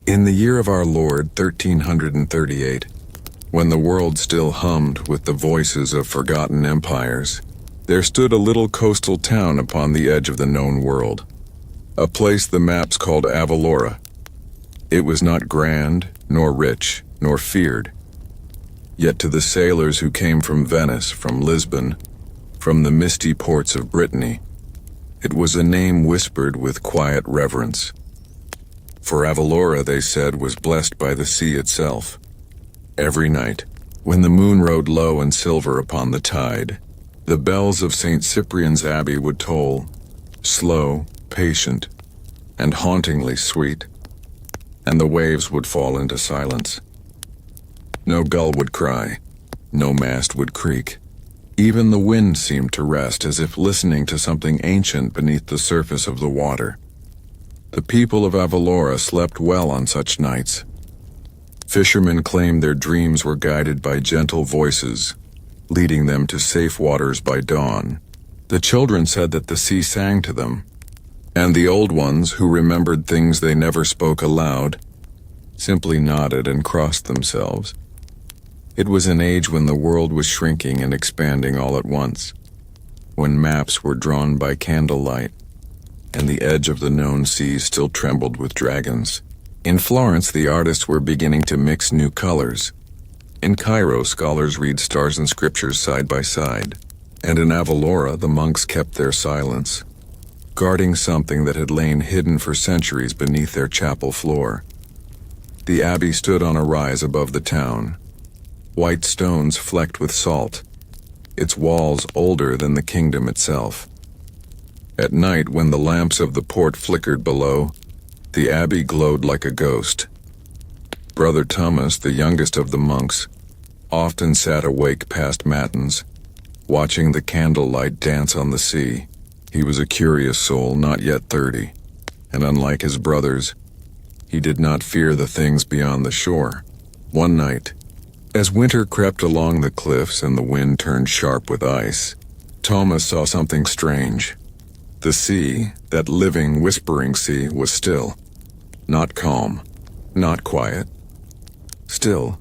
In the year of our Lord 1338, when the world still hummed with the voices of forgotten empires, there stood a little coastal town upon the edge of the known world, a place the maps called Avelora. It was not grand, nor rich, nor feared. Yet to the sailors who came from Venice, from Lisbon, from the misty ports of Brittany, it was a name whispered with quiet reverence. For Avelora, they said, was blessed by the sea itself. Every night, when the moon rode low and silver upon the tide, the bells of St. Cyprian's Abbey would toll, slow, patient, and hauntingly sweet, and the waves would fall into silence. No gull would cry, no mast would creak. Even the wind seemed to rest as if listening to something ancient beneath the surface of the water. The people of Avelora slept well on such nights. Fishermen claimed their dreams were guided by gentle voices, leading them to safe waters by dawn. The children said that the sea sang to them, and the old ones, who remembered things they never spoke aloud, simply nodded and crossed themselves. It was an age when the world was shrinking and expanding all at once, when maps were drawn by candlelight, and the edge of the known seas still trembled with dragons. In Florence, the artists were beginning to mix new colors. In Cairo, scholars read stars and scriptures side by side. And in Avelora, the monks kept their silence, guarding something that had lain hidden for centuries beneath their chapel floor. The abbey stood on a rise above the town, white stones flecked with salt, its walls older than the kingdom itself. At night, when the lamps of the port flickered below, the abbey glowed like a ghost. Brother Thomas, the youngest of the monks, often sat awake past matins, watching the candlelight dance on the sea. He was a curious soul, not yet 30, and unlike his brothers, he did not fear the things beyond the shore. One night, as winter crept along the cliffs and the wind turned sharp with ice, Thomas saw something strange. The sea, that living, whispering sea, was still. Not calm, not quiet. Still.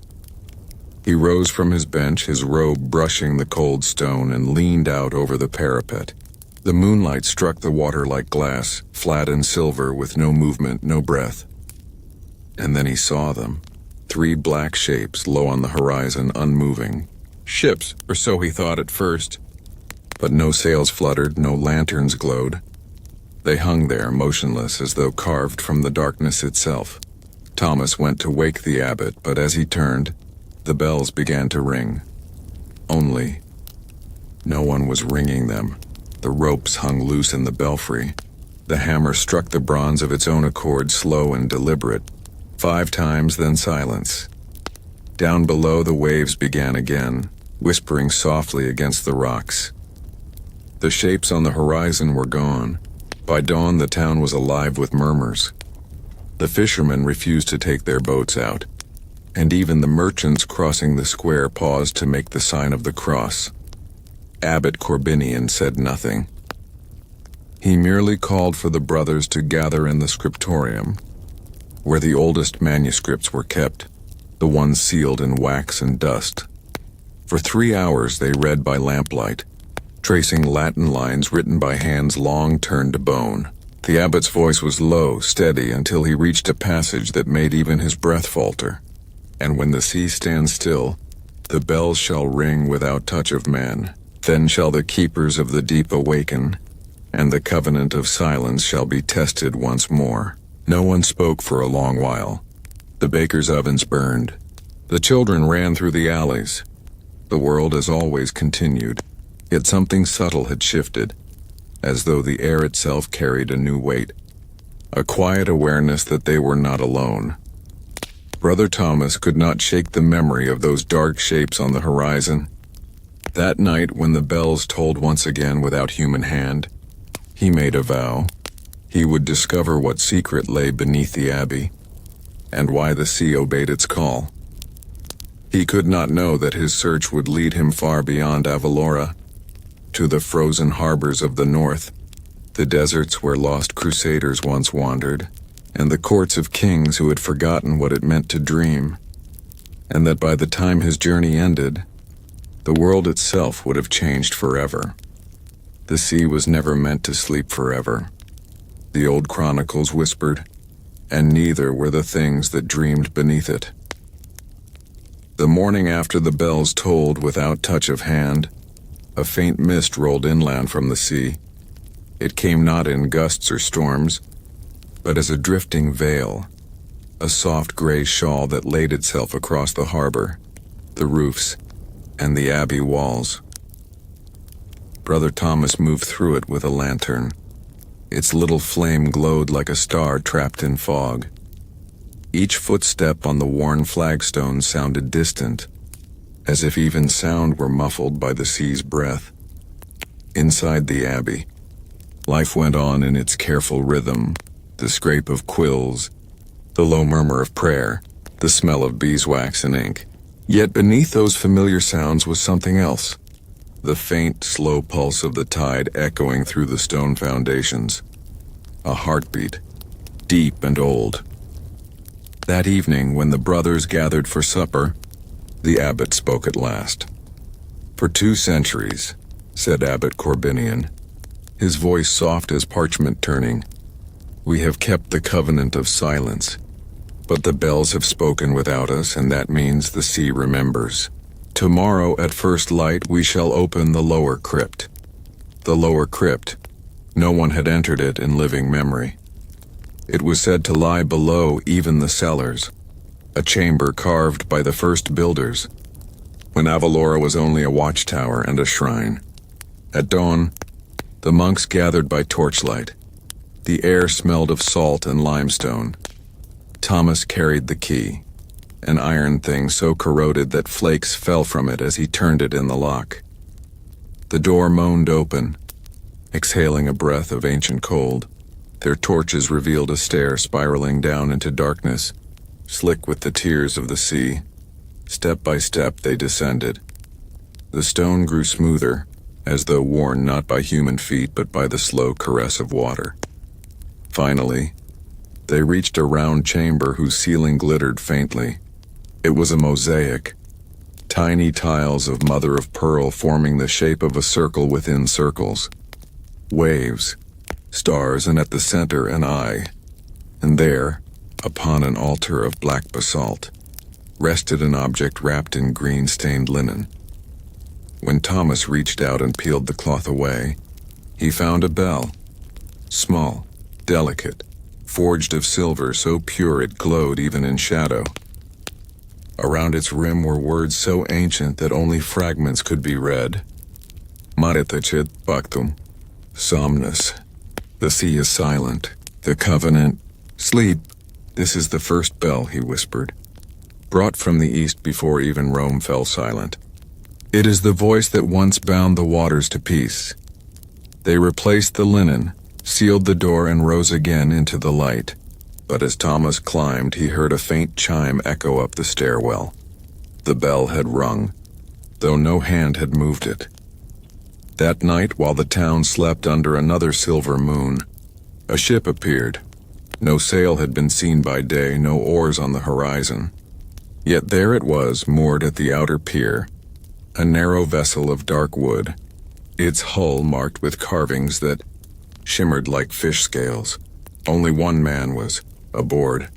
He rose from his bench, his robe brushing the cold stone, and leaned out over the parapet. The moonlight struck the water like glass, flat and silver, with no movement, no breath. And then he saw them. 3 black shapes low on the horizon, unmoving. Ships, or so he thought at first. But no sails fluttered, no lanterns glowed. They hung there, motionless, as though carved from the darkness itself. Thomas went to wake the abbot, but as he turned, the bells began to ring. Only, no one was ringing them. The ropes hung loose in the belfry. The hammer struck the bronze of its own accord, slow and deliberate. 5 times, then silence. Down below, the waves began again, whispering softly against the rocks. The shapes on the horizon were gone. By dawn, the town was alive with murmurs. The fishermen refused to take their boats out, and even the merchants crossing the square paused to make the sign of the cross. Abbot Corbinian said nothing. He merely called for the brothers to gather in the scriptorium, where the oldest manuscripts were kept, the ones sealed in wax and dust. For 3 hours they read by lamplight, tracing Latin lines written by hands long turned to bone. The abbot's voice was low, steady, until he reached a passage that made even his breath falter. And when the sea stands still, the bells shall ring without touch of man. Then shall the keepers of the deep awaken, and the covenant of silence shall be tested once more. No one spoke for a long while. The bakers' ovens burned. The children ran through the alleys. The world as always continued. Yet something subtle had shifted, as though the air itself carried a new weight, a quiet awareness that they were not alone. Brother Thomas could not shake the memory of those dark shapes on the horizon. That night, when the bells tolled once again without human hand, he made a vow. He would discover what secret lay beneath the abbey, and why the sea obeyed its call. He could not know that his search would lead him far beyond Avelora, to the frozen harbors of the north, the deserts where lost crusaders once wandered, and the courts of kings who had forgotten what it meant to dream, and that by the time his journey ended, the world itself would have changed forever. The sea was never meant to sleep forever, the old chronicles whispered, and neither were the things that dreamed beneath it. The morning after the bells tolled without touch of hand, a faint mist rolled inland from the sea. It came not in gusts or storms, but as a drifting veil, a soft gray shawl that laid itself across the harbor, the roofs, and the abbey walls. Brother Thomas moved through it with a lantern. Its little flame glowed like a star trapped in fog. Each footstep on the worn flagstones sounded distant, as if even sound were muffled by the sea's breath. Inside the abbey, life went on in its careful rhythm, the scrape of quills, the low murmur of prayer, the smell of beeswax and ink. Yet beneath those familiar sounds was something else, the faint, slow pulse of the tide echoing through the stone foundations. A heartbeat, deep and old. That evening, when the brothers gathered for supper, the abbot spoke at last. "For 2 centuries," said Abbot Corbinian, his voice soft as parchment turning, "we have kept the covenant of silence. But the bells have spoken without us, and that means the sea remembers. Tomorrow at first light we shall open the lower crypt." The lower crypt. No one had entered it in living memory. It was said to lie below even the cellars, a chamber carved by the first builders, when Avelora was only a watchtower and a shrine. At dawn, the monks gathered by torchlight. The air smelled of salt and limestone. Thomas carried the key, an iron thing so corroded that flakes fell from it as he turned it in the lock. The door moaned open, exhaling a breath of ancient cold. Their torches revealed a stair spiraling down into darkness, slick with the tears of the sea. Step by step they descended. The stone grew smoother, as though worn not by human feet but by the slow caress of water. Finally, they reached a round chamber whose ceiling glittered faintly. It was a mosaic, tiny tiles of mother of pearl forming the shape of a circle within circles. Waves, stars, and at the center an eye. And there, upon an altar of black basalt, rested an object wrapped in green-stained linen. When Thomas reached out and peeled the cloth away, he found a bell, small, delicate, forged of silver so pure it glowed even in shadow. Around its rim were words so ancient that only fragments could be read. Maritacet pactum, somnus. The sea is silent. The covenant. Sleep. This is the first bell, he whispered, brought from the east before even Rome fell silent. It is the voice that once bound the waters to peace. They replaced the linen, sealed the door, and rose again into the light. But as Thomas climbed, he heard a faint chime echo up the stairwell. The bell had rung, though no hand had moved it. That night, while the town slept under another silver moon, a ship appeared. No sail had been seen by day, no oars on the horizon. Yet there it was, moored at the outer pier, a narrow vessel of dark wood, its hull marked with carvings that shimmered like fish scales. Only one man was aboard.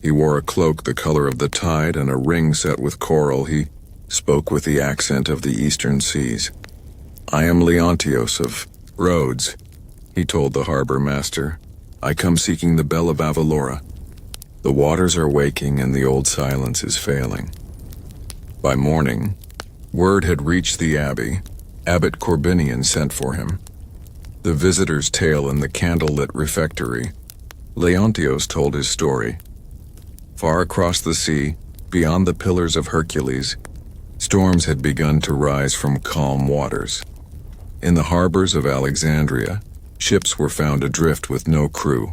He wore a cloak the color of the tide and a ring set with coral. He spoke with the accent of the eastern seas. "I am Leontios of Rhodes," he told the harbor master. "I come seeking the Bell of Avelora. The waters are waking and the old silence is failing." By morning, word had reached the abbey. Abbot Corbinian sent for him. The visitor's tale in the candlelit refectory. Leontios told his story. Far across the sea, beyond the Pillars of Hercules, storms had begun to rise from calm waters. In the harbors of Alexandria, ships were found adrift with no crew,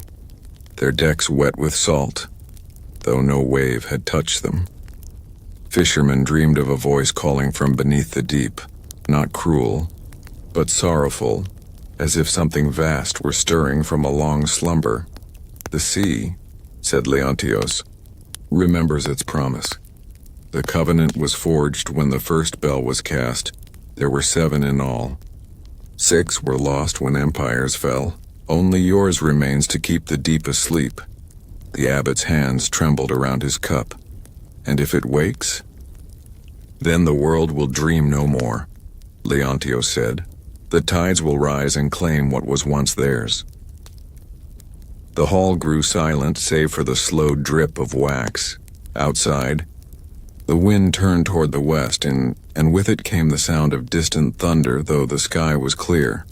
their decks wet with salt, though no wave had touched them. Fishermen dreamed of a voice calling from beneath the deep, not cruel, but sorrowful, as if something vast were stirring from a long slumber. The sea, said Leontios, remembers its promise. The covenant was forged when the first bell was cast. There were 7 in all. 6 were lost when empires fell. Only yours remains to keep the deep asleep. The abbot's hands trembled around his cup. And if it wakes, then the world will dream no more, Leontios said. The tides will rise and claim what was once theirs. The hall grew silent save for the slow drip of wax. Outside, the wind turned toward the west, and with it came the sound of distant thunder, though the sky was clear.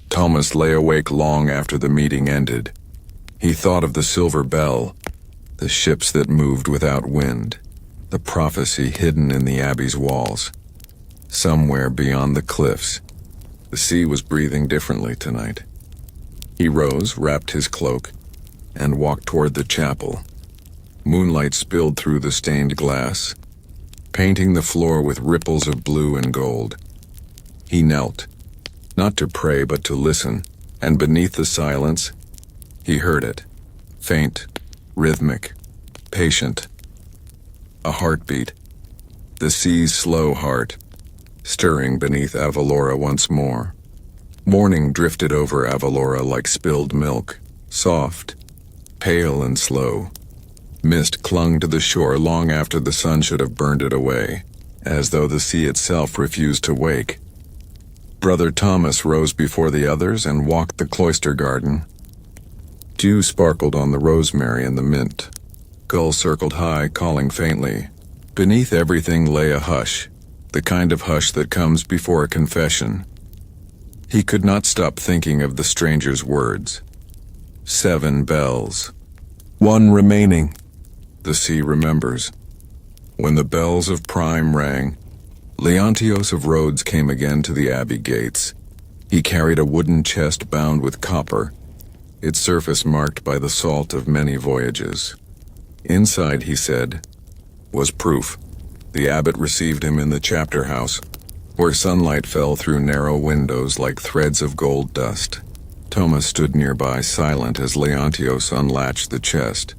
Thomas lay awake long after the meeting ended. He thought of the silver bell, the ships that moved without wind, the prophecy hidden in the abbey's walls. Somewhere beyond the cliffs, the sea was breathing differently tonight. He rose, wrapped his cloak, and walked toward the chapel. Moonlight spilled through the stained glass, painting the floor with ripples of blue and gold. He knelt, not to pray but to listen, and beneath the silence, he heard it, faint, rhythmic, patient. A heartbeat, the sea's slow heart, stirring beneath Avelora once more. Morning drifted over Avelora like spilled milk, soft, pale and slow. Mist clung to the shore long after the sun should have burned it away, as though the sea itself refused to wake. Brother Thomas rose before the others and walked the cloister garden. Dew sparkled on the rosemary and the mint. Gulls circled high, calling faintly. Beneath everything lay a hush, the kind of hush that comes before a confession. He could not stop thinking of the stranger's words. 7 bells. 1 remaining. The sea remembers. When the bells of Prime rang, Leontios of Rhodes came again to the abbey gates. He carried a wooden chest bound with copper, its surface marked by the salt of many voyages. Inside, he said, was proof. The abbot received him in the chapter house, where sunlight fell through narrow windows like threads of gold dust. Thomas stood nearby, silent as Leontios unlatched the chest.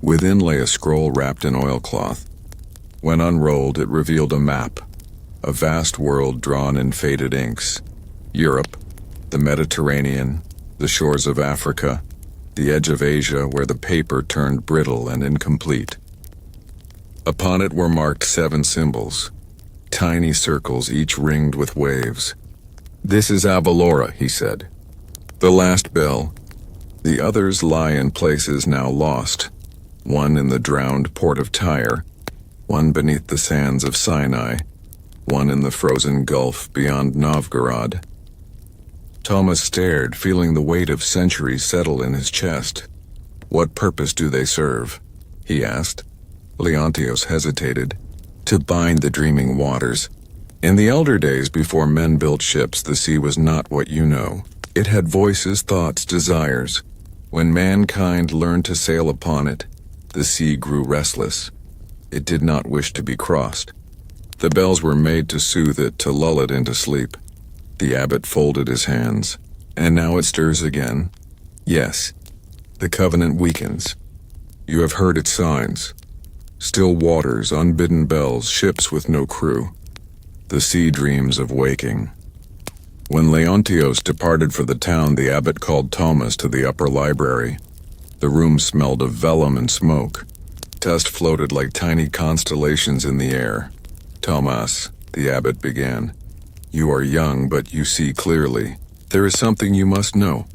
Within lay a scroll wrapped in oilcloth. When unrolled, it revealed a map, a vast world drawn in faded inks. Europe, the Mediterranean, the shores of Africa, the edge of Asia where the paper turned brittle and incomplete. Upon it were marked 7 symbols, tiny circles each ringed with waves. This is Avelora, he said. The last bell. The others lie in places now lost. One in the drowned port of Tyre, one beneath the sands of Sinai, one in the frozen gulf beyond Novgorod. Thomas stared, feeling the weight of centuries settle in his chest. What purpose do they serve? He asked. Leontios hesitated. To bind the dreaming waters. In the elder days before men built ships, the sea was not what you know. It had voices, thoughts, desires. When mankind learned to sail upon it, the sea grew restless. It did not wish to be crossed. The bells were made to soothe it, to lull it into sleep. The abbot folded his hands. And now it stirs again. Yes, the covenant weakens. You have heard its signs. Still waters, unbidden bells, ships with no crew. The sea dreams of waking. When Leontios departed for the town, the abbot called Thomas to the upper library. The room smelled of vellum and smoke. Dust floated like tiny constellations in the air. Thomas, the abbot began, you are young, but you see clearly. There is something you must know.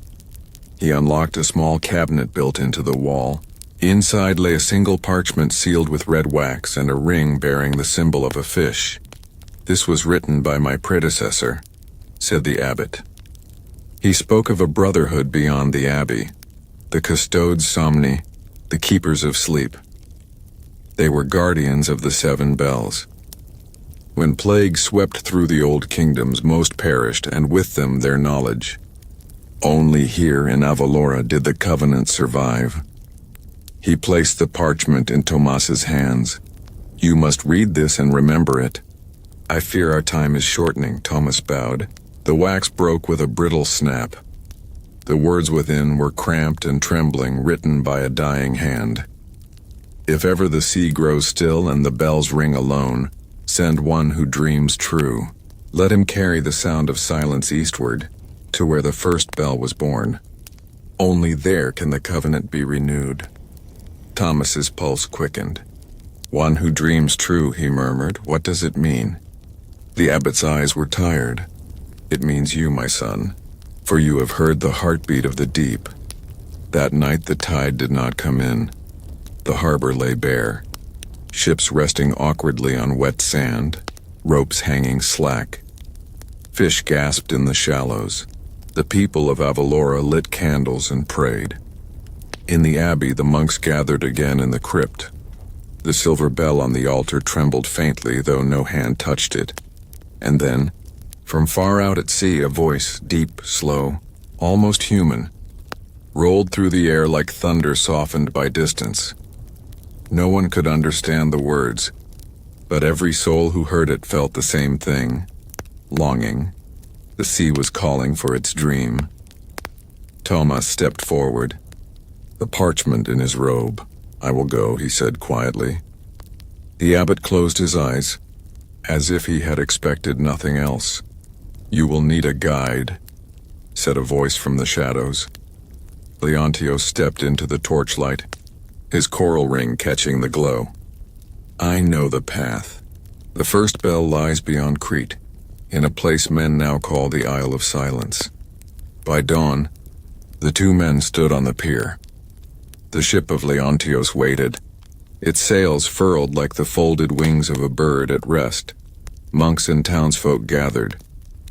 He unlocked a small cabinet built into the wall. Inside lay a single parchment sealed with red wax and a ring bearing the symbol of a fish. This was written by my predecessor, said the abbot. He spoke of a brotherhood beyond the abbey, the custodes somni, the keepers of sleep. They were guardians of the 7 bells. When plague swept through the old kingdoms, most perished, and with them their knowledge. Only here in Avelora did the covenant survive. He placed the parchment in Thomas's hands. You must read this and remember it. I fear our time is shortening, Thomas bowed. The wax broke with a brittle snap. The words within were cramped and trembling, written by a dying hand. If ever the sea grows still and the bells ring alone, send one who dreams true. Let him carry the sound of silence eastward, to where the first bell was born. Only there can the covenant be renewed. Thomas's pulse quickened. One who dreams true, he murmured. What does it mean? The abbot's eyes were tired. It means you, my son, for you have heard the heartbeat of the deep. That night the tide did not come in. The harbor lay bare, ships resting awkwardly on wet sand, ropes hanging slack. Fish gasped in the shallows. The people of Avelora lit candles and prayed. In the abbey the monks gathered again in the crypt. The silver bell on the altar trembled faintly, though no hand touched it. And then, from far out at sea, a voice, deep, slow, almost human, rolled through the air like thunder softened by distance. No one could understand the words, but every soul who heard it felt the same thing. Longing. The sea was calling for its dream. Thomas stepped forward, the parchment in his robe. I will go, he said quietly. The abbot closed his eyes, as if he had expected nothing else. You will need a guide, said a voice from the shadows. Leontios stepped into the torchlight, his coral ring catching the glow. I know the path. The first bell lies beyond Crete, in a place men now call the Isle of Silence. By dawn, the two men stood on the pier. The ship of Leontios waited, its sails furled like the folded wings of a bird at rest. Monks and townsfolk gathered,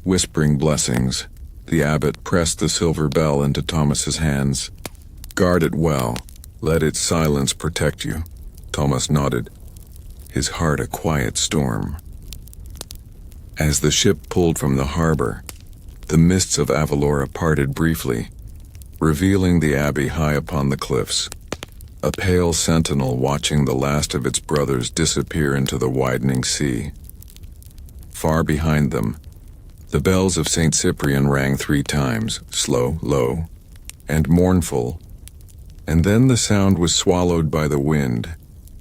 whispering blessings. The abbot pressed the silver bell into Thomas's hands. Guard it well. Let its silence protect you. Thomas nodded, his heart a quiet storm. As the ship pulled from the harbor, the mists of Avelora parted briefly, revealing the abbey high upon the cliffs, a pale sentinel watching the last of its brothers disappear into the widening sea. Far behind them, the bells of St. Cyprian rang 3 times, slow, low, and mournful, and then the sound was swallowed by the wind.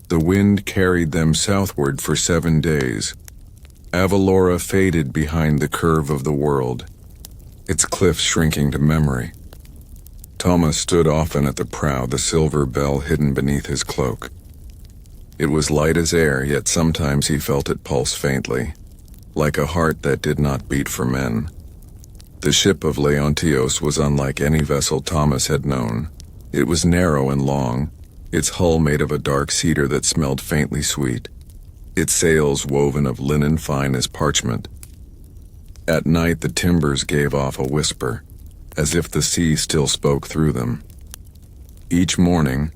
The wind carried them southward for 7 days. Avelora faded behind the curve of the world, its cliffs shrinking to memory. Thomas stood often at the prow, the silver bell hidden beneath his cloak. It was light as air, yet sometimes he felt it pulse faintly, like a heart that did not beat for men. The ship of Leontios was unlike any vessel Thomas had known. It was narrow and long, its hull made of a dark cedar that smelled faintly sweet, its sails woven of linen fine as parchment. At night the timbers gave off a whisper, as if the sea still spoke through them. Each morning,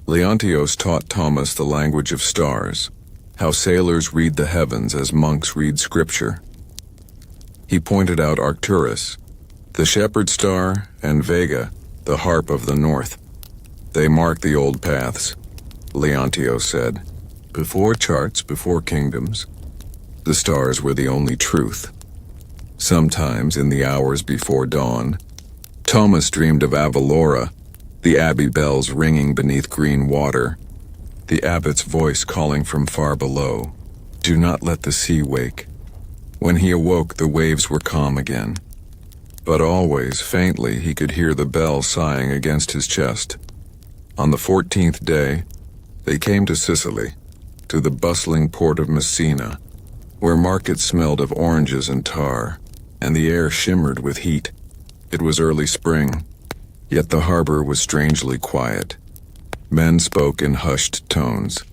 Leontios taught Thomas the language of stars, how sailors read the heavens as monks read scripture. He pointed out Arcturus, the shepherd star, and Vega, the harp of the north. They mark the old paths, Leontios said. Before charts, before kingdoms, the stars were the only truth. Sometimes, in the hours before dawn, Thomas dreamed of Avelora, the abbey bells ringing beneath green water, the abbot's voice calling from far below, "Do not let the sea wake." When he awoke, the waves were calm again. But always, faintly, he could hear the bell sighing against his chest. On the 14th day, they came to Sicily, to the bustling port of Messina, where markets smelled of oranges and tar, and the air shimmered with heat. It was early spring, yet the harbor was strangely quiet. Men spoke in hushed tones.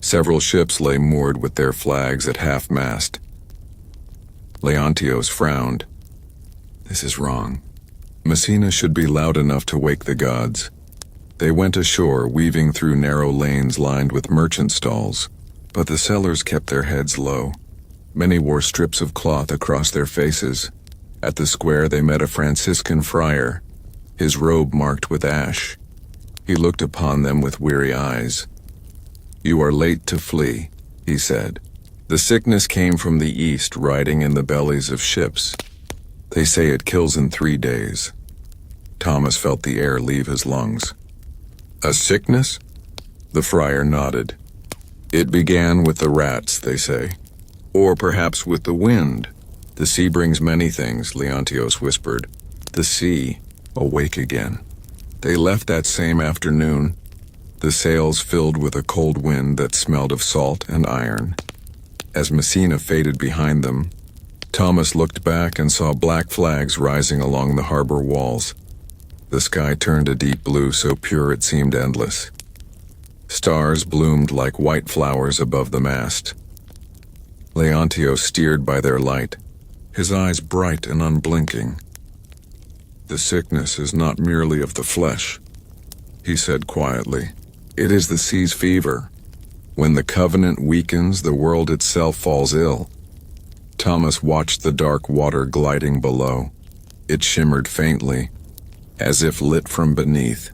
Several ships lay moored with their flags at half-mast. Leontios frowned. This is wrong. Messina should be loud enough to wake the gods. They went ashore, weaving through narrow lanes lined with merchant stalls, but the sellers kept their heads low. Many wore strips of cloth across their faces. At the square they met a Franciscan friar, his robe marked with ash. He looked upon them with weary eyes. "You are late to flee," he said. "The sickness came from the east, riding in the bellies of ships. They say it kills in 3 days." Thomas felt the air leave his lungs. A sickness? The friar nodded. It began with the rats, they say. Or perhaps with the wind. The sea brings many things, Leontios whispered. The sea, awake again. They left that same afternoon, the sails filled with a cold wind that smelled of salt and iron. As Messina faded behind them, Thomas looked back and saw black flags rising along the harbor walls. The sky turned a deep blue so pure it seemed endless. Stars bloomed like white flowers above the mast. Leontios steered by their light, his eyes bright and unblinking. The sickness is not merely of the flesh, he said quietly. It is the sea's fever. When the covenant weakens, the world itself falls ill. Thomas watched the dark water gliding below. It shimmered faintly, as if lit from beneath.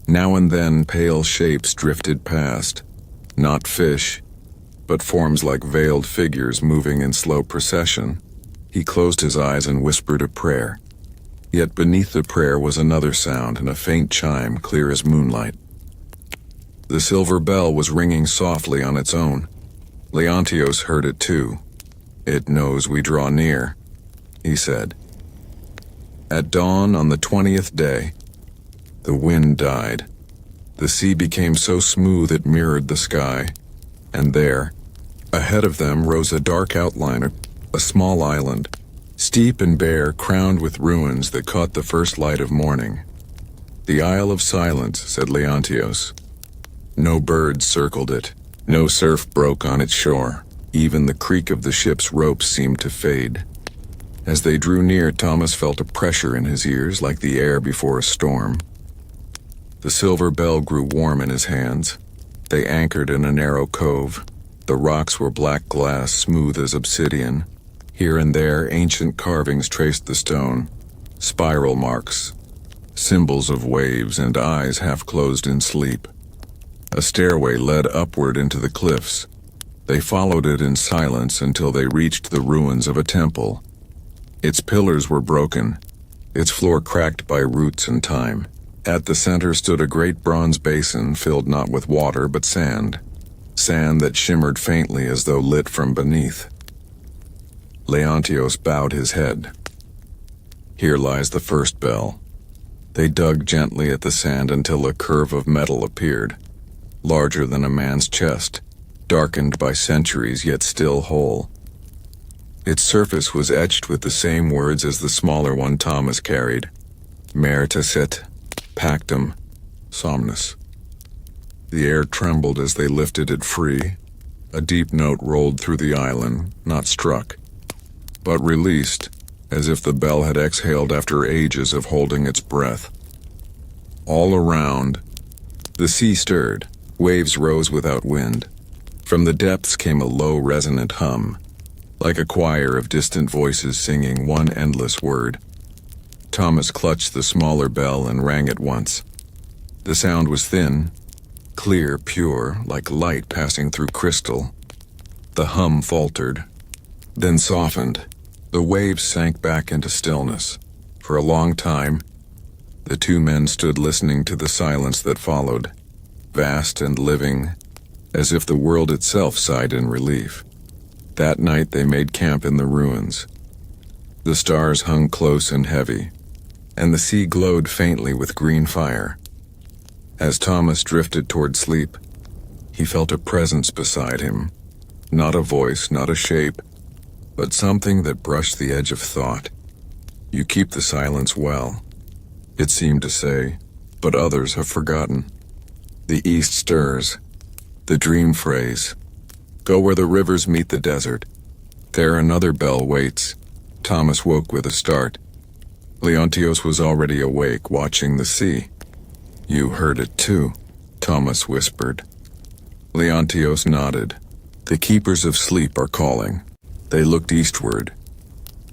Now and then pale shapes drifted past, not fish, but forms like veiled figures moving in slow procession. He closed his eyes and whispered a prayer. Yet beneath the prayer was another sound and a faint chime clear as moonlight. The silver bell was ringing softly on its own. Leontios heard it too. It knows we draw near, he said. At dawn on the 20th day, the wind died. The sea became so smooth it mirrored the sky, and there, ahead of them, rose a dark outline, a small island, steep and bare, crowned with ruins that caught the first light of morning. The Isle of Silence, said Leontios. No birds circled it. No surf broke on its shore. Even the creak of the ship's ropes seemed to fade. As they drew near, Thomas felt a pressure in his ears like the air before a storm. The silver bell grew warm in his hands. They anchored in a narrow cove. The rocks were black glass, smooth as obsidian. Here and there, ancient carvings traced the stone. Spiral marks, symbols of waves and eyes half closed in sleep. A stairway led upward into the cliffs. They followed it in silence until they reached the ruins of a temple. Its pillars were broken, its floor cracked by roots and time. At the center stood a great bronze basin filled not with water but sand that shimmered faintly as though lit from beneath. Leontios bowed his head. Here lies the first bell. They dug gently at the sand until a curve of metal appeared, larger than a man's chest, darkened by centuries yet still whole. Its surface was etched with the same words as the smaller one Thomas carried. Mer tacet, pactum, somnus. The air trembled as they lifted it free. A deep note rolled through the island, not struck, but released, as if the bell had exhaled after ages of holding its breath. All around, the sea stirred. Waves rose without wind. From the depths came a low, resonant hum, like a choir of distant voices singing one endless word. Thomas clutched the smaller bell and rang it once. The sound was thin, clear, pure, like light passing through crystal. The hum faltered, then softened. The waves sank back into stillness. For a long time, the two men stood listening to the silence that followed, vast and living, as if the world itself sighed in relief. That night they made camp in the ruins. The stars hung close and heavy, and the sea glowed faintly with green fire. As Thomas drifted toward sleep, he felt a presence beside him. Not a voice, not a shape, but something that brushed the edge of thought. You keep the silence well, it seemed to say, but others have forgotten. The east stirs. The dream phrase. Go where the rivers meet the desert. There another bell waits. Thomas woke with a start. Leontios was already awake, watching the sea. You heard it too, Thomas whispered. Leontios nodded. The keepers of sleep are calling. They looked eastward,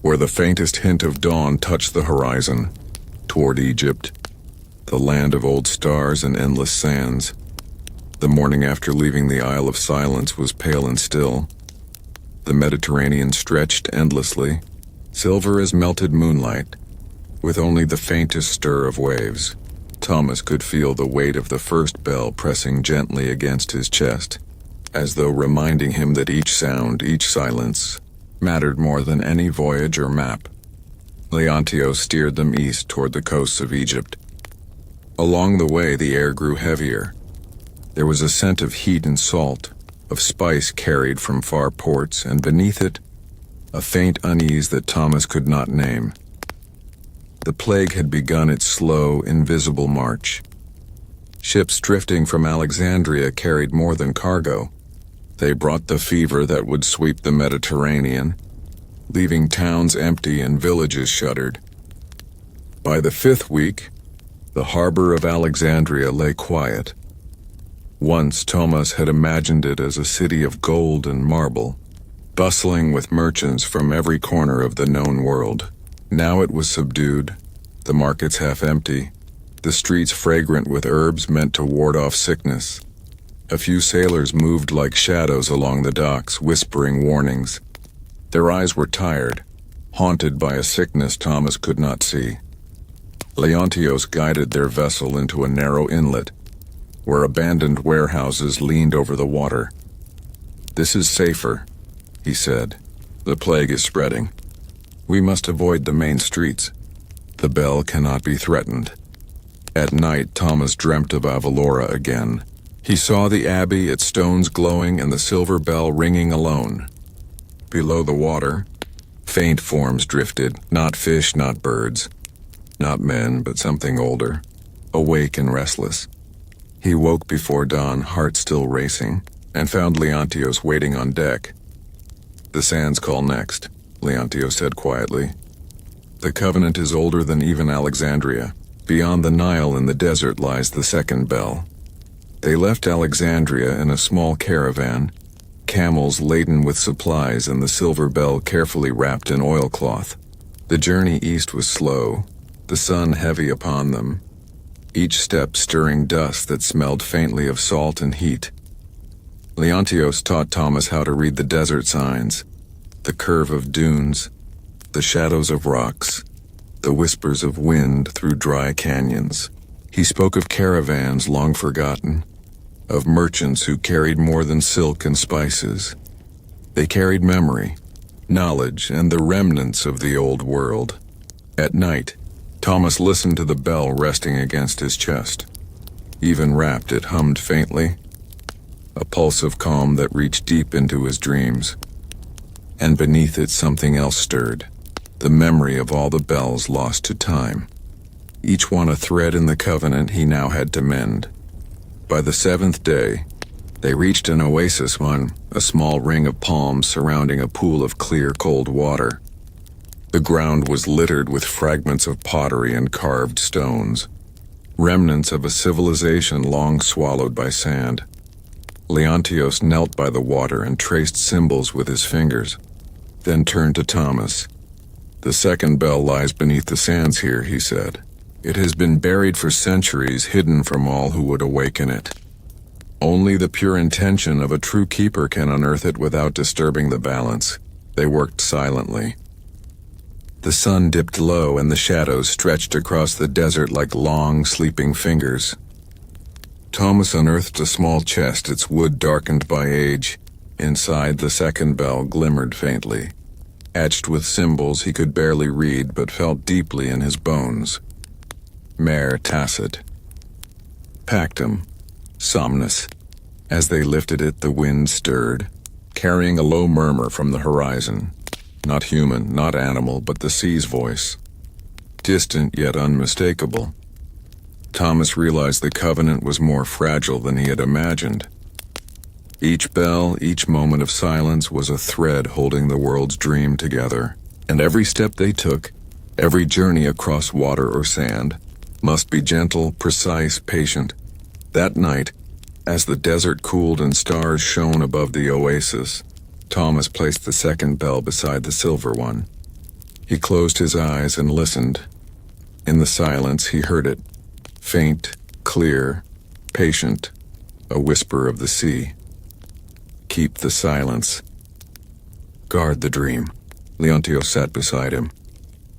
where the faintest hint of dawn touched the horizon, toward Egypt, the land of old stars and endless sands. The morning after leaving the Isle of Silence was pale and still. The Mediterranean stretched endlessly, silver as melted moonlight. with only the faintest stir of waves. Thomas could feel the weight of the first bell pressing gently against his chest, as though reminding him that each sound, each silence, mattered more than any voyage or map. Leontios steered them east toward the coasts of Egypt. Along the way, the air grew heavier. There was a scent of heat and salt, of spice carried from far ports, and beneath it, a faint unease that Thomas could not name. The plague had begun its slow, invisible march. Ships drifting from Alexandria carried more than cargo. They brought the fever that would sweep the Mediterranean, leaving towns empty and villages shuttered. By the 5th week, the harbor of Alexandria lay quiet. Once Thomas had imagined it as a city of gold and marble, bustling with merchants from every corner of the known world. Now it was subdued, the markets half empty, the streets fragrant with herbs meant to ward off sickness. A few sailors moved like shadows along the docks, whispering warnings. Their eyes were tired, haunted by a sickness Thomas could not see. Leontios guided their vessel into a narrow inlet, where abandoned warehouses leaned over the water. "This is safer," he said. "The plague is spreading. We must avoid the main streets. The bell cannot be threatened." At night, Thomas dreamt of Avelora again. He saw the abbey, its stones glowing, and the silver bell ringing alone. Below the water, faint forms drifted, not fish, not birds, not men, but something older, awake and restless. He woke before dawn, heart still racing, and found Leontios waiting on deck. "The sands call next," Leontios said quietly. "The Covenant is older than even Alexandria. Beyond the Nile in the desert lies the second bell." They left Alexandria in a small caravan, camels laden with supplies and the silver bell carefully wrapped in oilcloth. The journey east was slow, the sun heavy upon them, each step stirring dust that smelled faintly of salt and heat. Leontios taught Thomas how to read the desert signs, the curve of dunes, the shadows of rocks, the whispers of wind through dry canyons. He spoke of caravans long forgotten, of merchants who carried more than silk and spices. They carried memory, knowledge, and the remnants of the old world. At night, Thomas listened to the bell resting against his chest. Even wrapped, it hummed faintly, a pulse of calm that reached deep into his dreams. And beneath it something else stirred, the memory of all the bells lost to time, each one a thread in the covenant he now had to mend. By the 7th day, they reached an oasis, a small ring of palms surrounding a pool of clear, cold water. The ground was littered with fragments of pottery and carved stones, remnants of a civilization long swallowed by sand. Leontios knelt by the water and traced symbols with his fingers, then turned to Thomas. "The second bell lies beneath the sands here," he said. "It has been buried for centuries, hidden from all who would awaken it. Only the pure intention of a true keeper can unearth it without disturbing the balance." They worked silently. The sun dipped low and the shadows stretched across the desert like long, sleeping fingers. Thomas unearthed a small chest, its wood darkened by age. Inside, the second bell glimmered faintly, etched with symbols he could barely read but felt deeply in his bones. Mare Tacit. Pactum. Somnus. As they lifted it, the wind stirred, carrying a low murmur from the horizon. Not human, not animal, but the sea's voice. Distant yet unmistakable. Thomas realized the covenant was more fragile than he had imagined. Each bell, each moment of silence was a thread holding the world's dream together, and every step they took, every journey across water or sand, must be gentle, precise, patient. That night, as the desert cooled and stars shone above the oasis, Thomas placed the second bell beside the silver one. He closed his eyes and listened. In the silence, he heard it, faint, clear, patient, a whisper of the sea. Keep the silence. Guard the dream. Leontios sat beside him.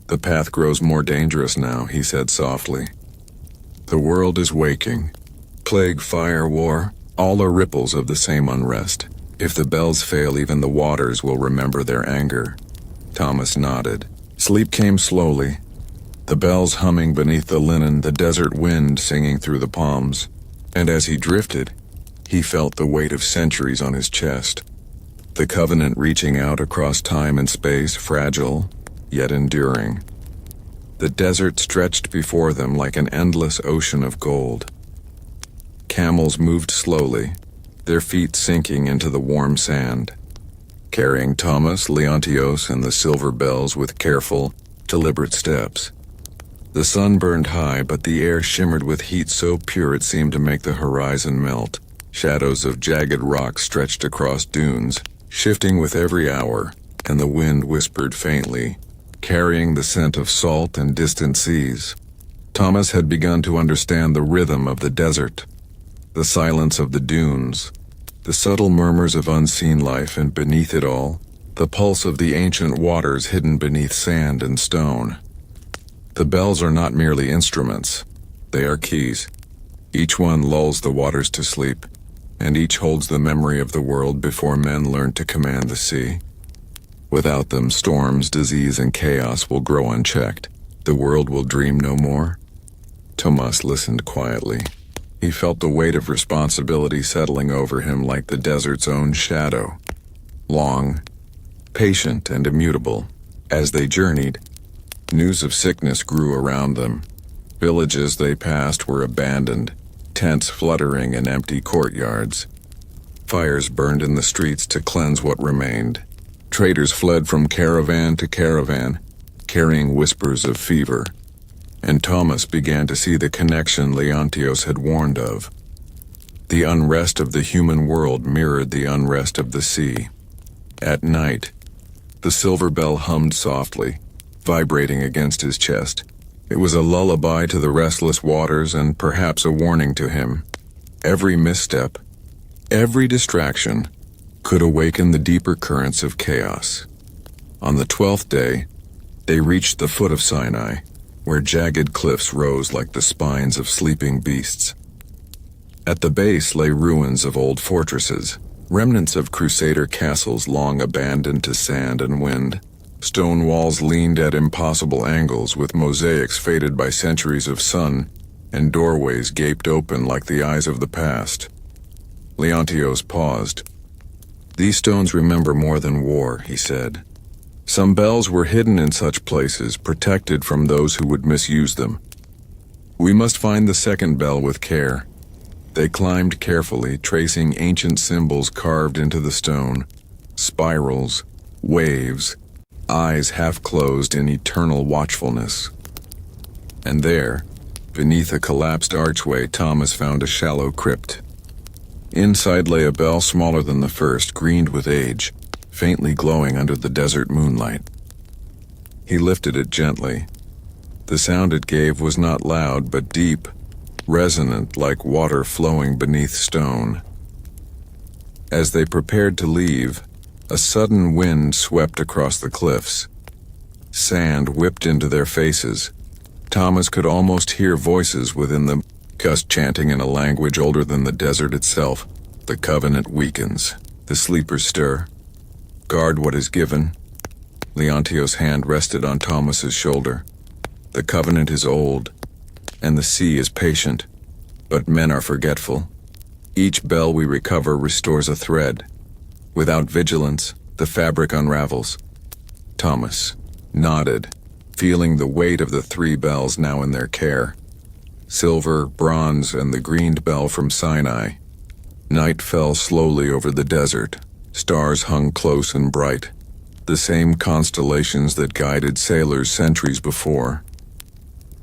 "The path grows more dangerous now," he said softly. "The world is waking. Plague, fire, war, all are ripples of the same unrest. If the bells fail, even the waters will remember their anger." Thomas nodded. Sleep came slowly, the bells humming beneath the linen, the desert wind singing through the palms. And as he drifted, he felt the weight of centuries on his chest. The covenant reaching out across time and space, fragile, yet enduring. The desert stretched before them like an endless ocean of gold. Camels moved slowly, their feet sinking into the warm sand, carrying Thomas, Leontios, and the silver bells with careful, deliberate steps. The sun burned high, but the air shimmered with heat so pure it seemed to make the horizon melt. Shadows of jagged rock stretched across dunes, shifting with every hour, and the wind whispered faintly, carrying the scent of salt and distant seas. Thomas had begun to understand the rhythm of the desert, the silence of the dunes, the subtle murmurs of unseen life, and beneath it all, the pulse of the ancient waters hidden beneath sand and stone. The bells are not merely instruments, they are keys. Each one lulls the waters to sleep, and each holds the memory of the world before men learned to command the sea. Without them, storms, disease, and chaos will grow unchecked. The world will dream no more. Thomas listened quietly. He felt the weight of responsibility settling over him like the desert's own shadow. Long, patient, and immutable. As they journeyed, news of sickness grew around them. Villages they passed were abandoned, tents fluttering in empty courtyards. Fires burned in the streets to cleanse what remained. Traders fled from caravan to caravan, carrying whispers of fever. And Thomas began to see the connection Leontios had warned of. The unrest of the human world mirrored the unrest of the sea. At night, the silver bell hummed softly, vibrating against his chest. It was a lullaby to the restless waters and perhaps a warning to him. Every misstep, every distraction, could awaken the deeper currents of chaos. On the 12th day, they reached the foot of Sinai, where jagged cliffs rose like the spines of sleeping beasts. At the base lay ruins of old fortresses, remnants of crusader castles long abandoned to sand and wind. Stone walls leaned at impossible angles with mosaics faded by centuries of sun, and doorways gaped open like the eyes of the past. Leontios paused. "These stones remember more than war," he said. "Some bells were hidden in such places, protected from those who would misuse them. We must find the second bell with care." They climbed carefully, tracing ancient symbols carved into the stone. Spirals, waves, eyes half closed in eternal watchfulness. And there, beneath a collapsed archway, Thomas found a shallow crypt. Inside lay a bell smaller than the first, greened with age, faintly glowing under the desert moonlight. He lifted it gently. The sound it gave was not loud, but deep, resonant like water flowing beneath stone. As they prepared to leave, a sudden wind swept across the cliffs. Sand whipped into their faces. Thomas could almost hear voices within them, gust chanting in a language older than the desert itself. "The covenant weakens. The sleepers stir. Guard what is given." Leontios' hand rested on Thomas's shoulder. "The covenant is old, and the sea is patient, but men are forgetful. Each bell we recover restores a thread. Without vigilance, the fabric unravels." Thomas nodded, feeling the weight of the 3 bells now in their care. Silver, bronze, and the greened bell from Sinai. Night fell slowly over the desert. Stars hung close and bright, the same constellations that guided sailors centuries before.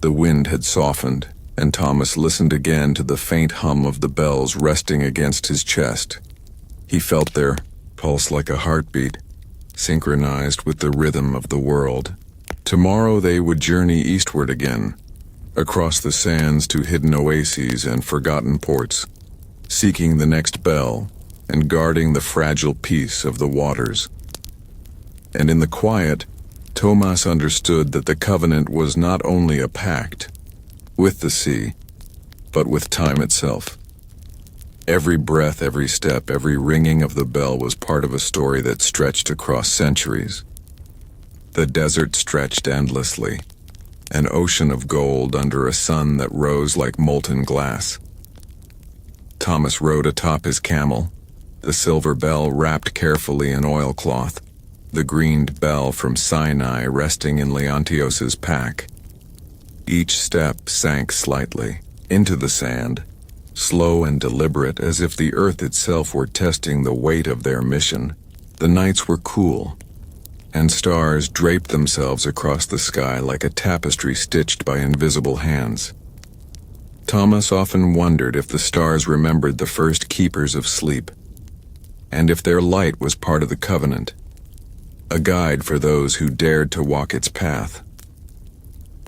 The wind had softened, and Thomas listened again to the faint hum of the bells resting against his chest. He felt their pulse like a heartbeat, synchronized with the rhythm of the world. Tomorrow they would journey eastward again, across the sands to hidden oases and forgotten ports, seeking the next bell and guarding the fragile peace of the waters. And in the quiet, Thomas understood that the covenant was not only a pact with the sea, but with time itself. Every breath, every step, every ringing of the bell was part of a story that stretched across centuries. The desert stretched endlessly, an ocean of gold under a sun that rose like molten glass. Thomas rode atop his camel, the silver bell wrapped carefully in oilcloth, the greened bell from Sinai resting in Leontios's pack. Each step sank slightly into the sand, slow and deliberate, as if the earth itself were testing the weight of their mission. The nights were cool, and stars draped themselves across the sky like a tapestry stitched by invisible hands. Thomas often wondered if the stars remembered the first keepers of sleep, and if their light was part of the covenant, a guide for those who dared to walk its path.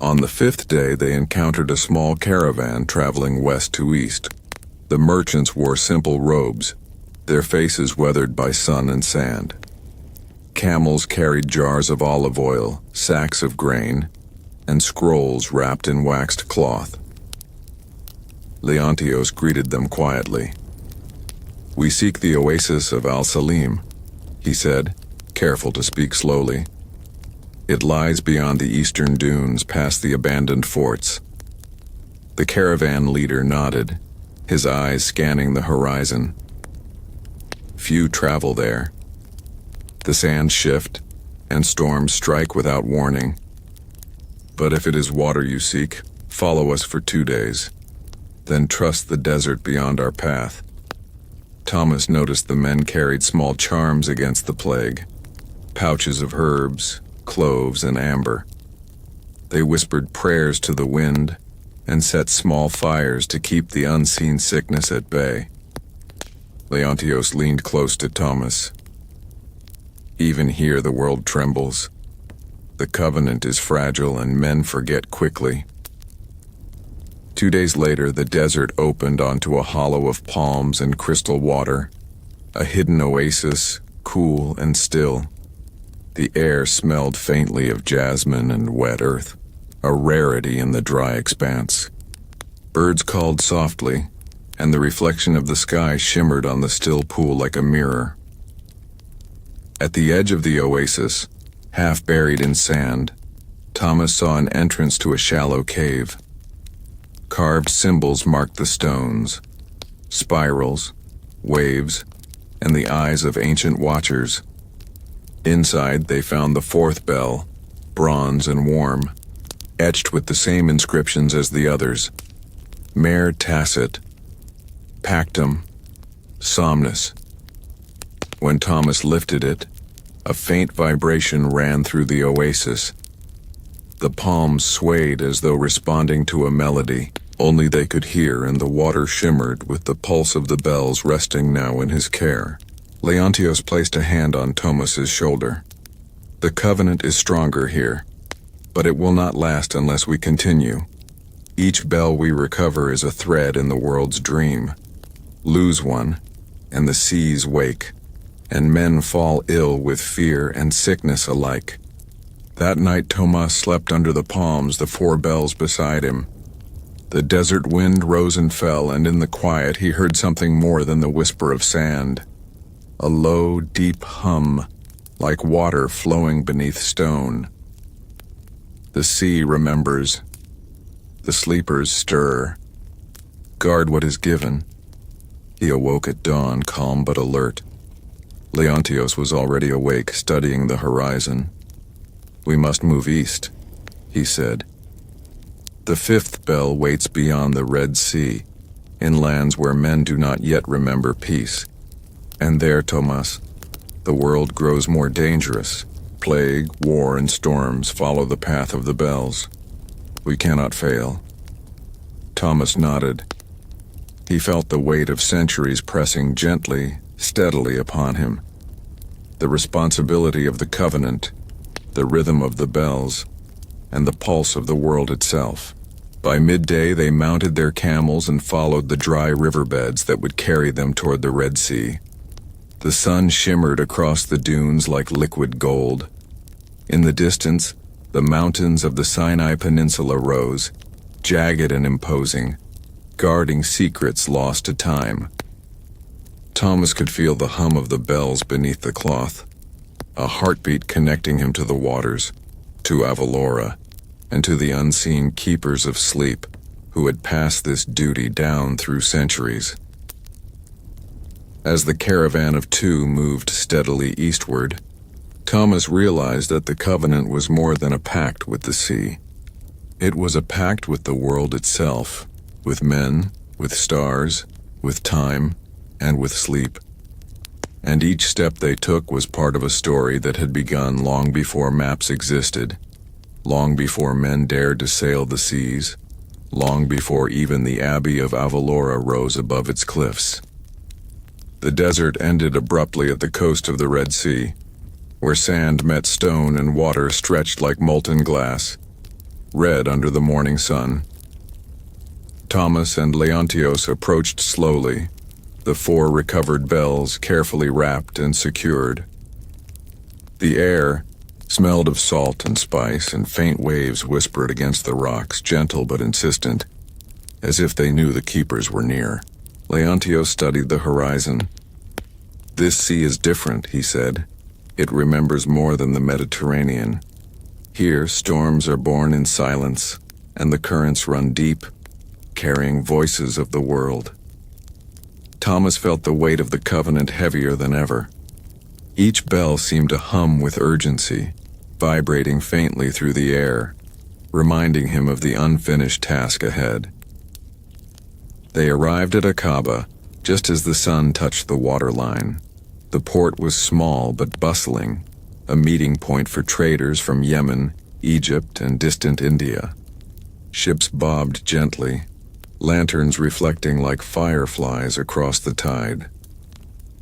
On the fifth day, they encountered a small caravan traveling west to east. The merchants wore simple robes, their faces weathered by sun and sand. Camels carried jars of olive oil, sacks of grain, and scrolls wrapped in waxed cloth. Leontios greeted them quietly. "We seek the oasis of Al-Salim," he said, careful to speak slowly. "It lies beyond the eastern dunes, past the abandoned forts." The caravan leader nodded, his eyes scanning the horizon. Few travel there. The sands shift, and storms strike without warning. But if it is water you seek, follow us for 2 days. Then trust the desert beyond our path. Thomas noticed the men carried small charms against the plague, pouches of herbs, cloves, and amber. They whispered prayers to the wind and set small fires to keep the unseen sickness at bay. Leontios leaned close to Thomas. "Even here the world trembles. The covenant is fragile and men forget quickly." 2 days later, the desert opened onto a hollow of palms and crystal water, a hidden oasis, cool and still. The air smelled faintly of jasmine and wet earth, a rarity in the dry expanse. Birds called softly, and the reflection of the sky shimmered on the still pool like a mirror. At the edge of the oasis, half buried in sand, Thomas saw an entrance to a shallow cave. Carved symbols marked the stones, spirals, waves, and the eyes of ancient watchers. Inside, they found the fourth bell, bronze and warm, etched with the same inscriptions as the others: Mare Tacit, Pactum, Somnus. When Thomas lifted it, a faint vibration ran through the oasis. The palms swayed as though responding to a melody only they could hear, and the water shimmered with the pulse of the bells resting now in his care. Leontios placed a hand on Thomas's shoulder. "The covenant is stronger here, but it will not last unless we continue. Each bell we recover is a thread in the world's dream. Lose one, and the seas wake, and men fall ill with fear and sickness alike." That night Thomas slept under the palms, the 4 bells beside him. The desert wind rose and fell, and in the quiet he heard something more than the whisper of sand. A low, deep hum, like water flowing beneath stone. The sea remembers. The sleepers stir. Guard what is given. He awoke at dawn, calm but alert. Leontios was already awake, studying the horizon. "We must move east," he said. "The 5th bell waits beyond the Red Sea, in lands where men do not yet remember peace. And there, Thomas, the world grows more dangerous. Plague, war, and storms follow the path of the bells. We cannot fail." Thomas nodded. He felt the weight of centuries pressing gently, steadily upon him. The responsibility of the covenant, the rhythm of the bells, and the pulse of the world itself. By midday, they mounted their camels and followed the dry riverbeds that would carry them toward the Red Sea. The sun shimmered across the dunes like liquid gold. In the distance, the mountains of the Sinai Peninsula rose, jagged and imposing, guarding secrets lost to time. Thomas could feel the hum of the bells beneath the cloth, a heartbeat connecting him to the waters, to Avelora, and to the unseen keepers of sleep who had passed this duty down through centuries. As the caravan of two moved steadily eastward, Thomas realized that the covenant was more than a pact with the sea. It was a pact with the world itself, with men, with stars, with time, and with sleep. And each step they took was part of a story that had begun long before maps existed, long before men dared to sail the seas, long before even the Abbey of Avelora rose above its cliffs. The desert ended abruptly at the coast of the Red Sea, where sand met stone and water stretched like molten glass, red under the morning sun. Thomas and Leontios approached slowly, the four recovered bells carefully wrapped and secured. The air smelled of salt and spice, and faint waves whispered against the rocks, gentle but insistent, as if they knew the keepers were near. Leontios studied the horizon. "This sea is different," he said. "It remembers more than the Mediterranean. Here, storms are born in silence, and the currents run deep, carrying voices of the world." Thomas felt the weight of the covenant heavier than ever. Each bell seemed to hum with urgency, vibrating faintly through the air, reminding him of the unfinished task ahead. They arrived at Aqaba just as the sun touched the waterline. The port was small but bustling, a meeting point for traders from Yemen, Egypt, and distant India. Ships bobbed gently, lanterns reflecting like fireflies across the tide.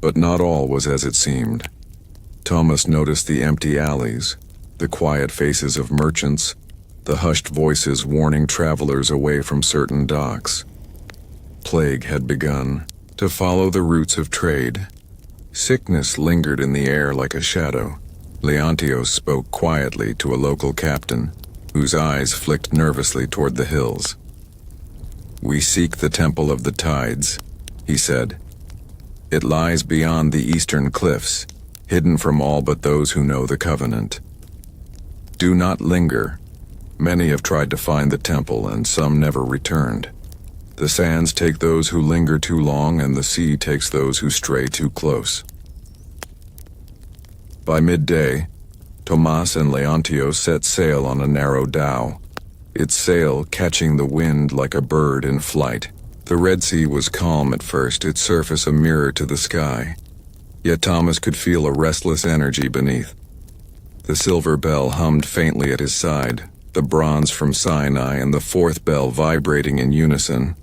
But not all was as it seemed. Thomas noticed the empty alleys, the quiet faces of merchants, the hushed voices warning travelers away from certain docks. Plague had begun to follow the routes of trade. Sickness lingered in the air like a shadow. Leontios spoke quietly to a local captain, whose eyes flicked nervously toward the hills. "We seek the Temple of the Tides," he said. "It lies beyond the eastern cliffs, hidden from all but those who know the covenant. Do not linger. Many have tried to find the temple, and some never returned. The sands take those who linger too long, and the sea takes those who stray too close." By midday, Tomas and Leontios set sail on a narrow dhow, its sail catching the wind like a bird in flight. The Red Sea was calm at first, its surface a mirror to the sky. Yet Thomas could feel a restless energy beneath. The silver bell hummed faintly at his side, the bronze from Sinai and the fourth bell vibrating in unison,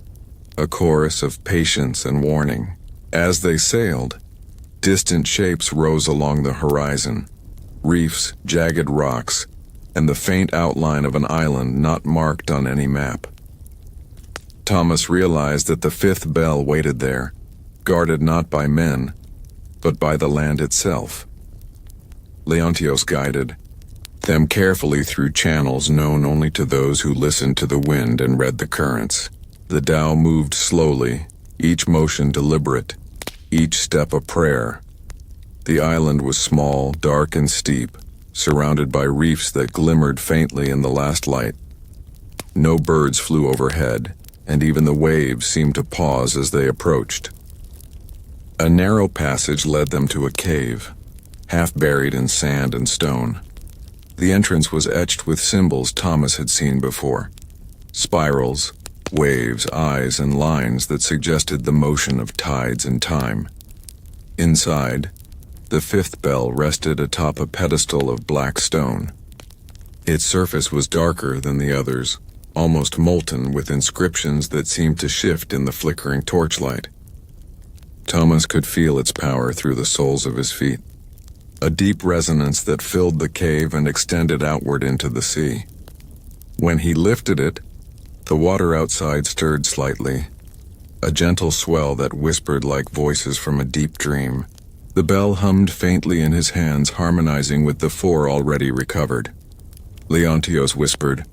a chorus of patience and warning. As they sailed, distant shapes rose along the horizon, reefs, jagged rocks, and the faint outline of an island not marked on any map. Thomas realized that the fifth bell waited there, guarded not by men, but by the land itself. Leontios guided them carefully through channels known only to those who listened to the wind and read the currents. The dhow moved slowly, each motion deliberate, each step a prayer. The island was small, dark and steep, surrounded by reefs that glimmered faintly in the last light. No birds flew overhead, and even the waves seemed to pause as they approached. A narrow passage led them to a cave, half buried in sand and stone. The entrance was etched with symbols Thomas had seen before: spirals, waves, eyes, and lines that suggested the motion of tides and time. Inside, the fifth bell rested atop a pedestal of black stone. Its surface was darker than the others, almost molten with inscriptions that seemed to shift in the flickering torchlight. Thomas could feel its power through the soles of his feet, a deep resonance that filled the cave and extended outward into the sea. When he lifted it, the water outside stirred slightly, a gentle swell that whispered like voices from a deep dream. The bell hummed faintly in his hands, harmonizing with the four already recovered. Leontios whispered,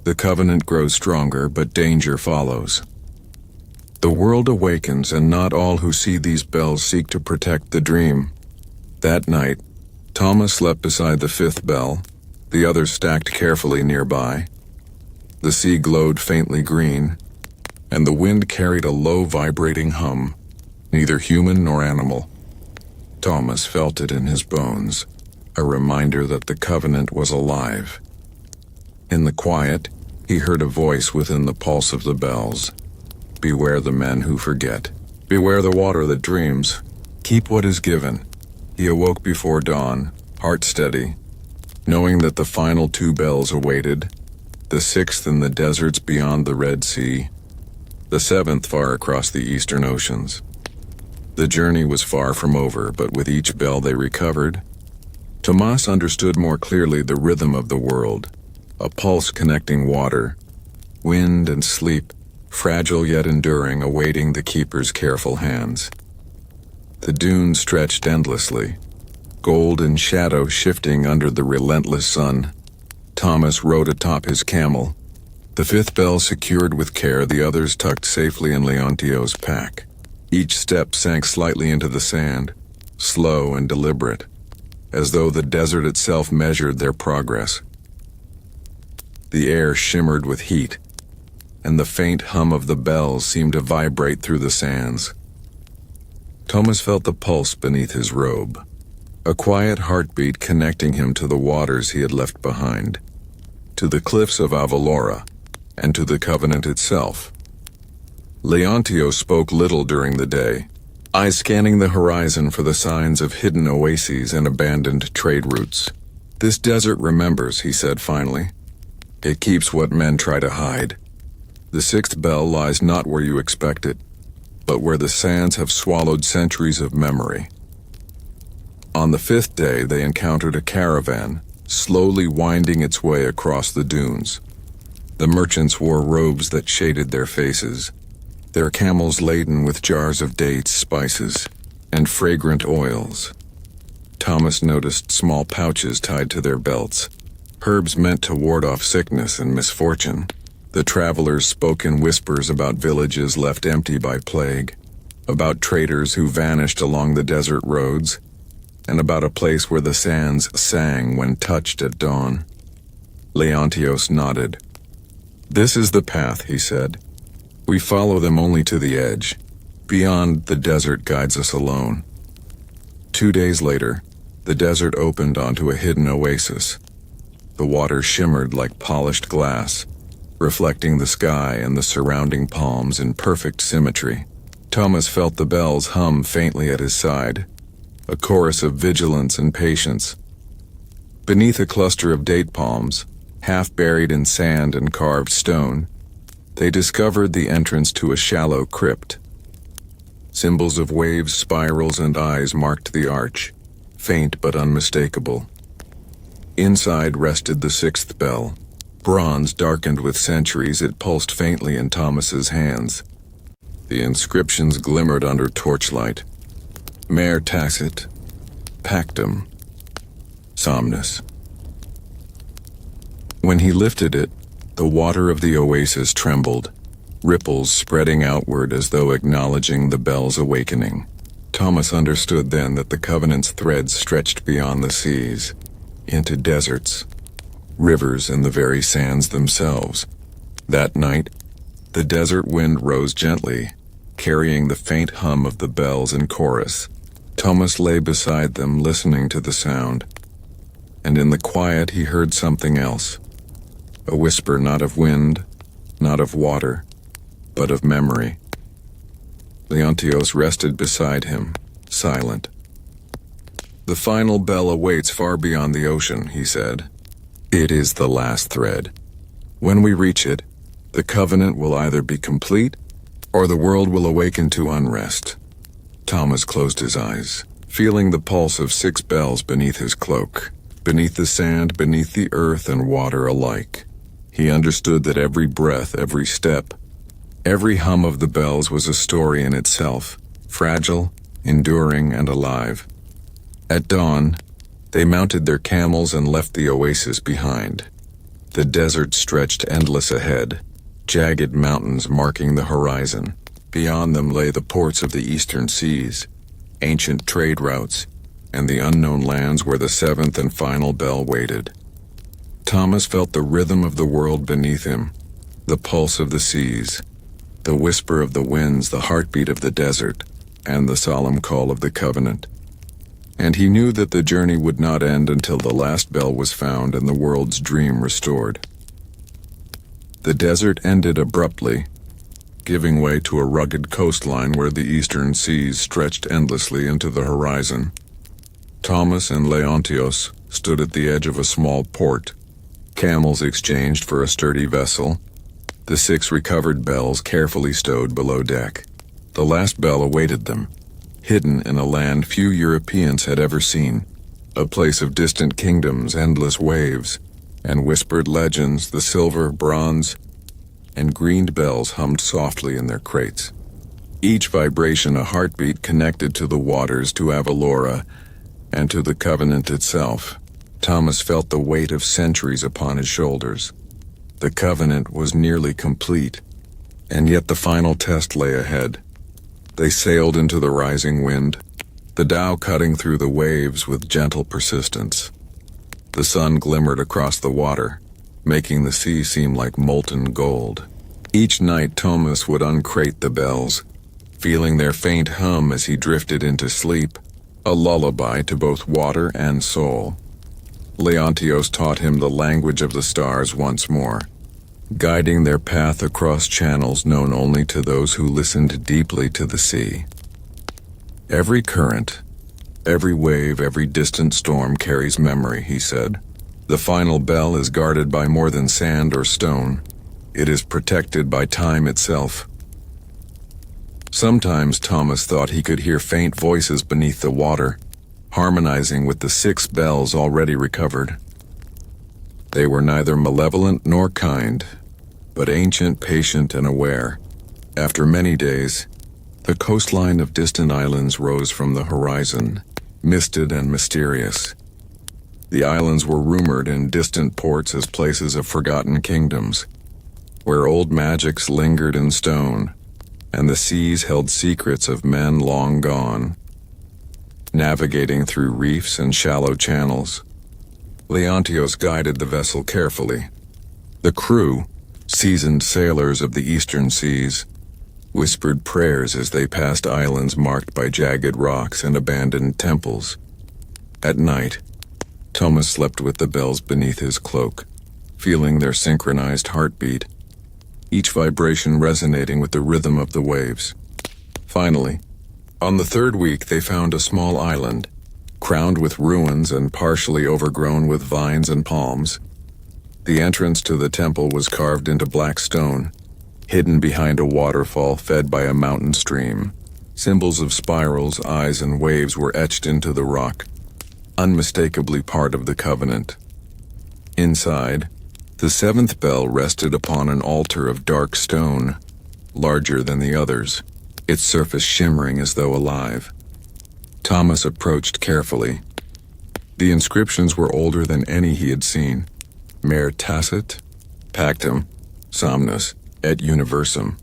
"The covenant grows stronger, but danger follows. The world awakens, and not all who see these bells seek to protect the dream." That night, Thomas slept beside the fifth bell, the others stacked carefully nearby. The sea glowed faintly green, and the wind carried a low vibrating hum, neither human nor animal. Thomas felt it in his bones, a reminder that the covenant was alive. In the quiet, he heard a voice within the pulse of the bells. "Beware the men who forget. Beware the water that dreams. Keep what is given." He awoke before dawn, heart steady, knowing that the final two bells awaited, the sixth in the deserts beyond the Red Sea, the seventh far across the eastern oceans. The journey was far from over, but with each bell they recovered, Tomas understood more clearly the rhythm of the world, a pulse connecting water, wind and sleep, fragile yet enduring, awaiting the keeper's careful hands. The dunes stretched endlessly, gold and shadow shifting under the relentless sun. Thomas rode atop his camel, the fifth bell secured with care, the others tucked safely in Leontios' pack. Each step sank slightly into the sand, slow and deliberate, as though the desert itself measured their progress. The air shimmered with heat, and the faint hum of the bells seemed to vibrate through the sands. Thomas felt the pulse beneath his robe, a quiet heartbeat connecting him to the waters he had left behind, to the cliffs of Avelora, and to the covenant itself. Leontios spoke little during the day, eyes scanning the horizon for the signs of hidden oases and abandoned trade routes. "This desert remembers," he said finally. "It keeps what men try to hide. The sixth bell lies not where you expect it, but where the sands have swallowed centuries of memory." On the fifth day, they encountered a caravan, slowly winding its way across the dunes. The merchants wore robes that shaded their faces, their camels laden with jars of dates, spices, and fragrant oils. Thomas noticed small pouches tied to their belts, herbs meant to ward off sickness and misfortune. The travelers spoke in whispers about villages left empty by plague, about traders who vanished along the desert roads, and about a place where the sands sang when touched at dawn. Leontios nodded. "This is the path," he said. "We follow them only to the edge. Beyond, the desert guides us alone." 2 days later, the desert opened onto a hidden oasis. The water shimmered like polished glass, reflecting the sky and the surrounding palms in perfect symmetry. Thomas felt the bells hum faintly at his side, a chorus of vigilance and patience. Beneath a cluster of date palms, half buried in sand and carved stone, they discovered the entrance to a shallow crypt. Symbols of waves, spirals, and eyes marked the arch, faint but unmistakable. Inside rested the sixth bell. Bronze darkened with centuries, it pulsed faintly in Thomas's hands. The inscriptions glimmered under torchlight. Mare tacit, pactum, somnus. When he lifted it, the water of the oasis trembled, ripples spreading outward as though acknowledging the bell's awakening. Thomas understood then that the covenant's threads stretched beyond the seas, into deserts, rivers, and the very sands themselves. That night, the desert wind rose gently, carrying the faint hum of the bells in chorus. Thomas lay beside them, listening to the sound, and in the quiet he heard something else. A whisper not of wind, not of water, but of memory. Leontios rested beside him, silent. "The final bell awaits far beyond the ocean," he said. "It is the last thread. When we reach it, the covenant will either be complete, or the world will awaken to unrest." Thomas closed his eyes, feeling the pulse of 6 bells beneath his cloak, beneath the sand, beneath the earth and water alike. He understood that every breath, every step, every hum of the bells was a story in itself, fragile enduring and alive. At dawn, they mounted their camels and left the oasis behind. The desert stretched endless ahead, jagged mountains marking the horizon. Beyond them lay the ports of the eastern seas, ancient trade routes, and the unknown lands where the seventh and final bell waited. Thomas felt the rhythm of the world beneath him, the pulse of the seas, the whisper of the winds, the heartbeat of the desert, and the solemn call of the covenant. And he knew that the journey would not end until the last bell was found and the world's dream restored. The desert ended abruptly, giving way to a rugged coastline where the eastern seas stretched endlessly into the horizon. Thomas and Leontios stood at the edge of a small port, camels exchanged for a sturdy vessel, the 6 recovered bells carefully stowed below deck. The last bell awaited them, hidden in a land few Europeans had ever seen, a place of distant kingdoms, endless waves, and whispered legends. The silver, bronze, and green bells hummed softly in their crates. Each vibration a heartbeat connected to the waters, to Avelora, and to the covenant itself. Thomas felt the weight of centuries upon his shoulders. The covenant was nearly complete, and yet the final test lay ahead. They sailed into the rising wind, the dhow cutting through the waves with gentle persistence. The sun glimmered across the water, making the sea seem like molten gold. Each night Thomas would uncrate the bells, feeling their faint hum as he drifted into sleep, a lullaby to both water and soul. Leontios taught him the language of the stars once more, guiding their path across channels known only to those who listened deeply to the sea. Every current, every wave, every distant storm carries memory, he said. The final bell is guarded by more than sand or stone. It is protected by time itself. Sometimes Thomas thought he could hear faint voices beneath the water, harmonizing with the 6 bells already recovered. They were neither malevolent nor kind, but ancient, patient, and aware. After many days, the coastline of distant islands rose from the horizon, misted and mysterious. The islands were rumored in distant ports as places of forgotten kingdoms, where old magics lingered in stone, and the seas held secrets of men long gone. Navigating through reefs and shallow channels, Leontios guided the vessel carefully. The crew, seasoned sailors of the eastern seas, whispered prayers as they passed islands marked by jagged rocks and abandoned temples. At night, Thomas slept with the bells beneath his cloak, feeling their synchronized heartbeat, each vibration resonating with the rhythm of the waves. Finally, on the 3rd week they found a small island, crowned with ruins and partially overgrown with vines and palms. The entrance to the temple was carved into black stone, hidden behind a waterfall fed by a mountain stream. Symbols of spirals, eyes, and waves were etched into the rock, unmistakably part of the covenant. Inside, the 7th bell rested upon an altar of dark stone, larger than the others, its surface shimmering as though alive. Thomas approached carefully. The inscriptions were older than any he had seen. Mer tacet, pactum, somnus, et universum.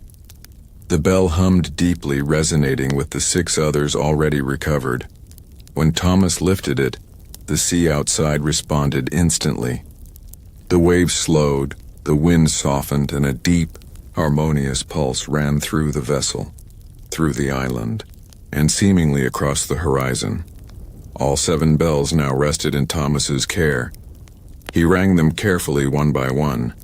The bell hummed deeply, resonating with the 6 others already recovered. When Thomas lifted it, the sea outside responded instantly. The waves slowed, the wind softened, and a deep, harmonious pulse ran through the vessel, through the island, and seemingly across the horizon. All 7 bells now rested in Thomas's care. He rang them carefully one by one.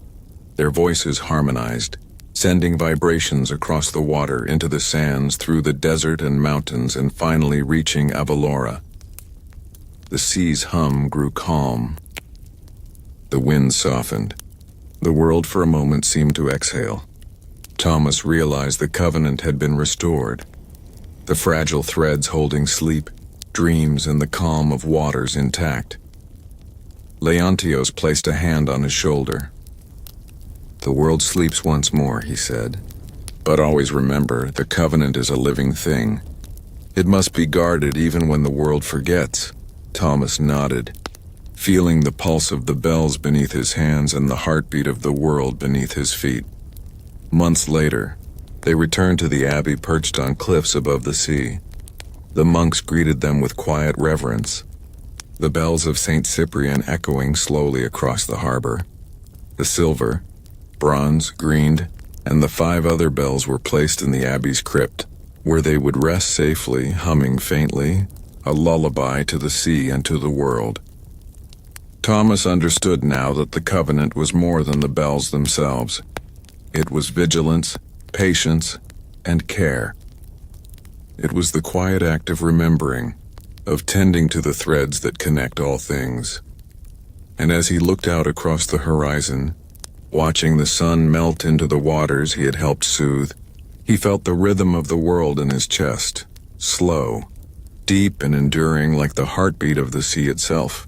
Their voices harmonized, sending vibrations across the water, into the sands, through the desert and mountains, and finally reaching Avelora. The sea's hum grew calm. The wind softened. The world for a moment seemed to exhale. Thomas realized the covenant had been restored, the fragile threads holding sleep, dreams, and the calm of waters intact. Leontios placed a hand on his shoulder. "The world sleeps once more," he said. "But always remember, the covenant is a living thing. It must be guarded even when the world forgets. Thomas nodded, feeling the pulse of the bells beneath his hands and the heartbeat of the world beneath his feet. Months later, they returned to the abbey perched on cliffs above the sea. The monks greeted them with quiet reverence, the bells of St. Cyprian echoing slowly across the harbor. The silver, bronze, green, and the 5 other bells were placed in the abbey's crypt, where they would rest safely, humming faintly, a lullaby to the sea and to the world. Thomas understood now that the covenant was more than the bells themselves. It was vigilance, patience, and care. It was the quiet act of remembering, of tending to the threads that connect all things. And as he looked out across the horizon, watching the sun melt into the waters he had helped soothe, he felt the rhythm of the world in his chest, slow, deep and enduring like the heartbeat of the sea itself.